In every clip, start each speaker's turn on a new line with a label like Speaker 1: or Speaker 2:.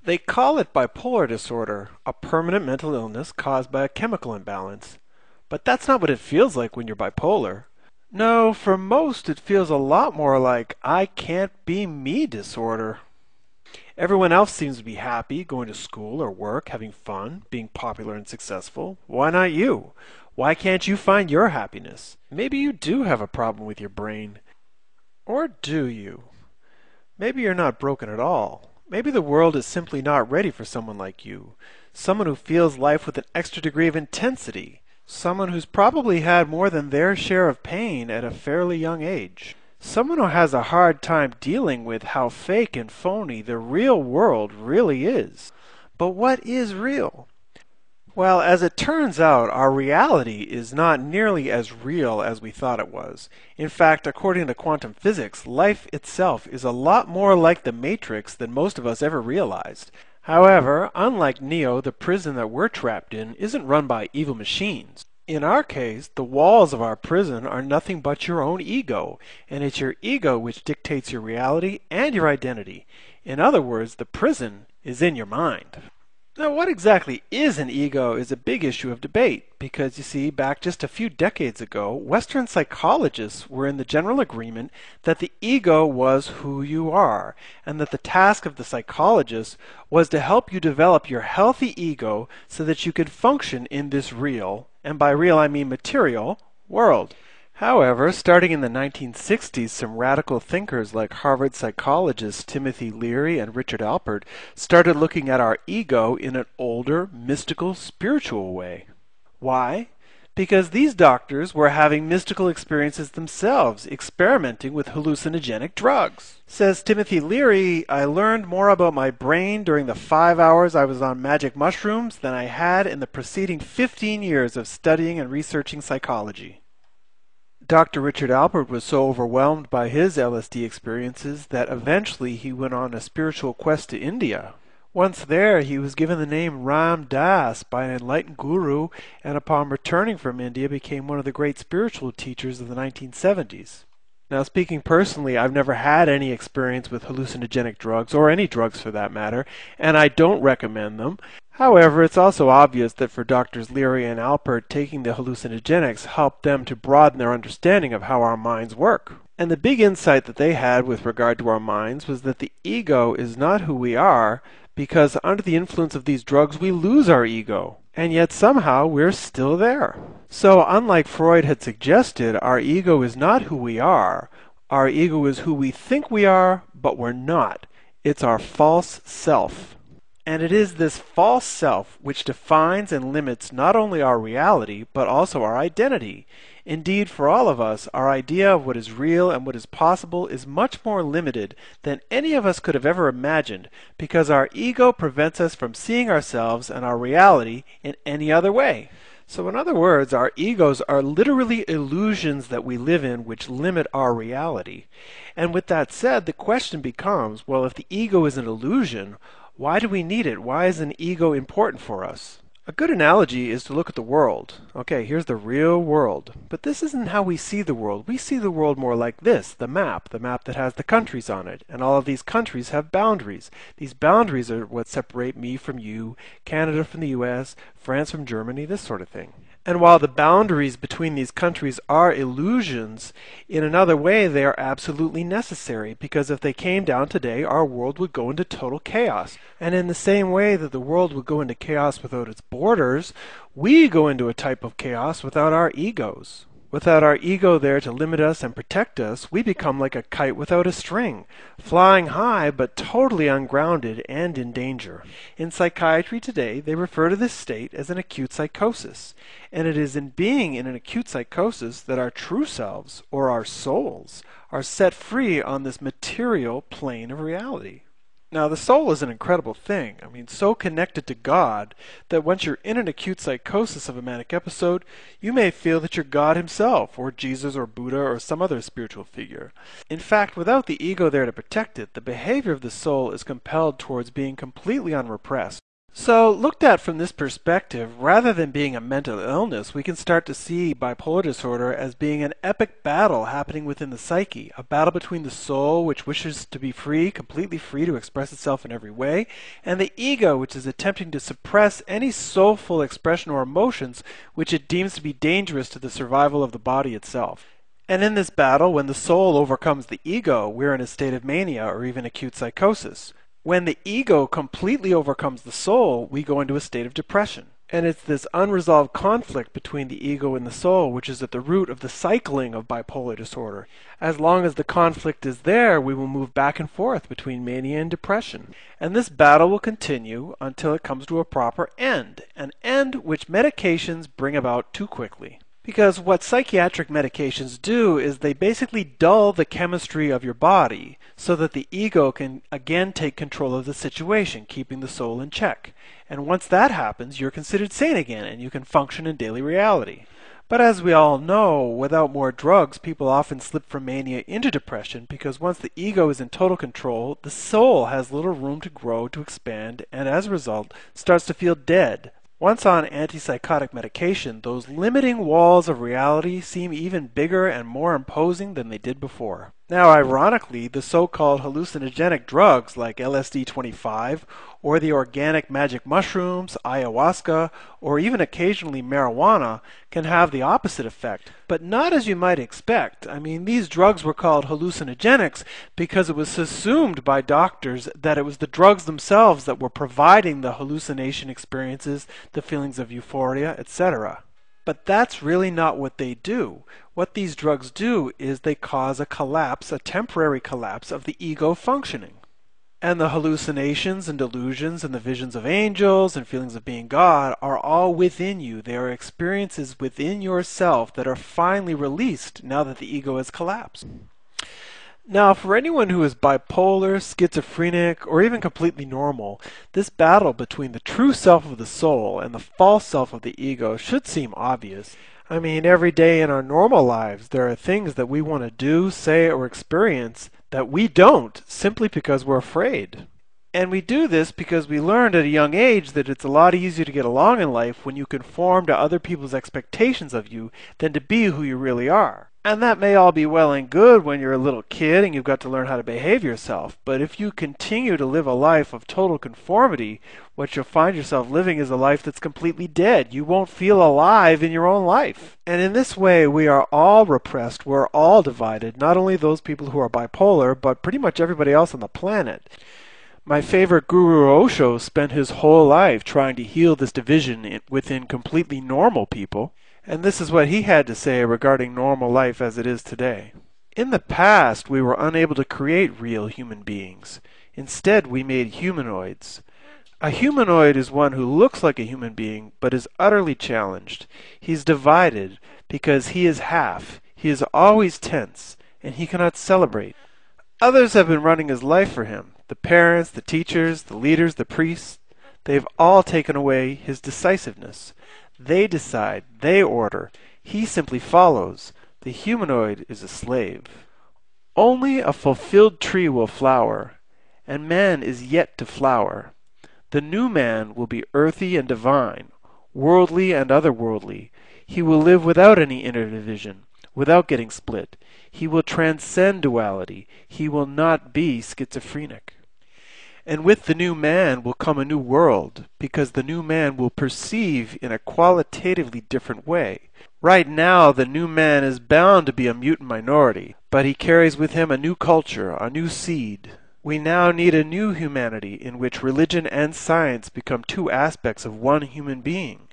Speaker 1: They call it bipolar disorder, a permanent mental illness caused by a chemical imbalance. But that's not what it feels like when you're bipolar. No, for most it feels a lot more like I can't be me disorder. Everyone else seems to be happy, going to school or work, having fun, being popular and successful. Why not you? Why can't you find your happiness? Maybe you do have a problem with your brain. Or do you? Maybe you're not broken at all. Maybe the world is simply not ready for someone like you. Someone who feels life with an extra degree of intensity. Someone who's probably had more than their share of pain at a fairly young age. Someone who has a hard time dealing with how fake and phony the real world really is. But what is real? Well, as it turns out, our reality is not nearly as real as we thought it was. In fact, according to quantum physics, life itself is a lot more like the Matrix than most of us ever realized. However, unlike Neo, the prison that we're trapped in isn't run by evil machines. In our case, the walls of our prison are nothing but your own ego, and it's your ego which dictates your reality and your identity. In other words, the prison is in your mind. Now, what exactly is an ego is a big issue of debate, because you see, back just a few decades ago, Western psychologists were in the general agreement that the ego was who you are, and that the task of the psychologist was to help you develop your healthy ego so that you could function in this real, and by real I mean material, world. However, starting in the 1960s, some radical thinkers like Harvard psychologists Timothy Leary and Richard Alpert started looking at our ego in an older, mystical, spiritual way. Why? Because these doctors were having mystical experiences themselves, experimenting with hallucinogenic drugs. Says Timothy Leary, I learned more about my brain during the 5 hours I was on magic mushrooms than I had in the preceding 15 years of studying and researching psychology. Dr. Richard Alpert was so overwhelmed by his LSD experiences that eventually he went on a spiritual quest to India. Once there, he was given the name Ram Das by an enlightened guru, and upon returning from India became one of the great spiritual teachers of the 1970s. Now, speaking personally, I've never had any experience with hallucinogenic drugs, or any drugs for that matter, and I don't recommend them. However, it's also obvious that for Doctors Leary and Alpert, taking the hallucinogenics helped them to broaden their understanding of how our minds work. And the big insight that they had with regard to our minds was that the ego is not who we are, because under the influence of these drugs we lose our ego. And yet somehow we're still there. So unlike Freud had suggested, our ego is not who we are. Our ego is who we think we are, but we're not. It's our false self. And it is this false self which defines and limits not only our reality, but also our identity. Indeed, for all of us, our idea of what is real and what is possible is much more limited than any of us could have ever imagined, because our ego prevents us from seeing ourselves and our reality in any other way. So in other words, our egos are literally illusions that we live in which limit our reality. And with that said, the question becomes, well, if the ego is an illusion, why do we need it? Why is an ego important for us? A good analogy is to look at the world. Okay, here's the real world. But this isn't how we see the world. We see the world more like this, the map that has the countries on it. And all of these countries have boundaries. These boundaries are what separate me from you, Canada from the US, France from Germany, this sort of thing. And while the boundaries between these countries are illusions, in another way they are absolutely necessary, because if they came down today, our world would go into total chaos. And in the same way that the world would go into chaos without its borders, we go into a type of chaos without our egos. Without our ego there to limit us and protect us, we become like a kite without a string, flying high but totally ungrounded and in danger. In psychiatry today, they refer to this state as an acute psychosis, and it is in being in an acute psychosis that our true selves, or our souls, are set free on this material plane of reality. Now, the soul is an incredible thing. I mean, so connected to God that once you're in an acute psychosis of a manic episode, you may feel that you're God himself, or Jesus, or Buddha, or some other spiritual figure. In fact, without the ego there to protect it, the behavior of the soul is compelled towards being completely unrepressed. So, looked at from this perspective, rather than being a mental illness, we can start to see bipolar disorder as being an epic battle happening within the psyche, a battle between the soul, which wishes to be free, completely free to express itself in every way, and the ego, which is attempting to suppress any soulful expression or emotions which it deems to be dangerous to the survival of the body itself. And in this battle, when the soul overcomes the ego, we're in a state of mania or even acute psychosis. When the ego completely overcomes the soul, we go into a state of depression. And it's this unresolved conflict between the ego and the soul which is at the root of the cycling of bipolar disorder. As long as the conflict is there, we will move back and forth between mania and depression. And this battle will continue until it comes to a proper end, an end which medications bring about too quickly. Because what psychiatric medications do is they basically dull the chemistry of your body so that the ego can again take control of the situation, keeping the soul in check. And once that happens, you're considered sane again and you can function in daily reality. But as we all know, without more drugs, people often slip from mania into depression because once the ego is in total control, the soul has little room to grow, to expand, and as a result, starts to feel dead. Once on antipsychotic medication, those limiting walls of reality seem even bigger and more imposing than they did before. Now, ironically, the so-called hallucinogenic drugs like LSD-25 or the organic magic mushrooms, ayahuasca, or even occasionally marijuana can have the opposite effect, but not as you might expect. I mean, these drugs were called hallucinogenics because it was assumed by doctors that it was the drugs themselves that were providing the hallucination experiences, the feelings of euphoria, etc. But that's really not what they do. What these drugs do is they cause a collapse, a temporary collapse of the ego functioning. And the hallucinations and delusions and the visions of angels and feelings of being God are all within you. They are experiences within yourself that are finally released now that the ego has collapsed. Now, for anyone who is bipolar, schizophrenic, or even completely normal, this battle between the true self of the soul and the false self of the ego should seem obvious. I mean, every day in our normal lives, there are things that we want to do, say, or experience that we don't, simply because we're afraid. And we do this because we learned at a young age that it's a lot easier to get along in life when you conform to other people's expectations of you than to be who you really are. And that may all be well and good when you're a little kid and you've got to learn how to behave yourself, but if you continue to live a life of total conformity, what you'll find yourself living is a life that's completely dead. You won't feel alive in your own life. And in this way, we are all repressed, we're all divided, not only those people who are bipolar, but pretty much everybody else on the planet. My favorite guru Osho spent his whole life trying to heal this division within completely normal people. And this is what he had to say regarding normal life as it is today. In the past, we were unable to create real human beings. Instead, we made humanoids. A humanoid is one who looks like a human being, but is utterly challenged. He's divided because he is half. He is always tense, and he cannot celebrate. Others have been running his life for him. The parents, the teachers, the leaders, the priests. They've all taken away his decisiveness. They decide, they order. He simply follows. The humanoid is a slave. Only a fulfilled tree will flower, and man is yet to flower. The new man will be earthy and divine, worldly and otherworldly. He will live without any inner division, without getting split. He will transcend duality. He will not be schizophrenic. And with the new man will come a new world, because the new man will perceive in a qualitatively different way. Right now, the new man is bound to be a mutant minority, but he carries with him a new culture, a new seed. We now need a new humanity in which religion and science become two aspects of one human being,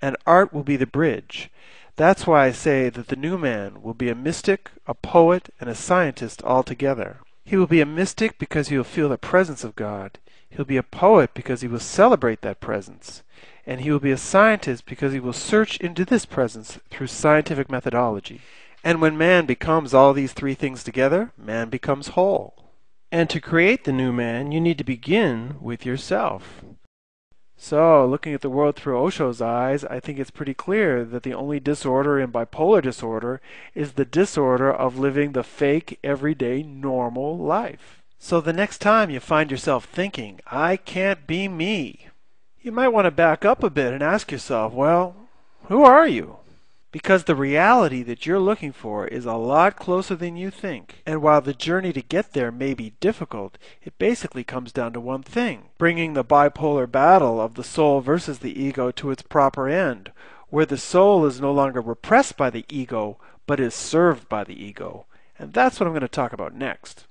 Speaker 1: and art will be the bridge. That's why I say that the new man will be a mystic, a poet, and a scientist all together. He will be a mystic because he will feel the presence of God. He'll be a poet because he will celebrate that presence. And he will be a scientist because he will search into this presence through scientific methodology. And when man becomes all these three things together, man becomes whole. And to create the new man, you need to begin with yourself. So, looking at the world through Osho's eyes, I think it's pretty clear that the only disorder in bipolar disorder is the disorder of living the fake, everyday, normal life. So the next time you find yourself thinking, I can't be me, you might want to back up a bit and ask yourself, well, who are you? Because the reality that you're looking for is a lot closer than you think. And while the journey to get there may be difficult, it basically comes down to one thing: bringing the bipolar battle of the soul versus the ego to its proper end, where the soul is no longer repressed by the ego, but is served by the ego. And that's what I'm going to talk about next.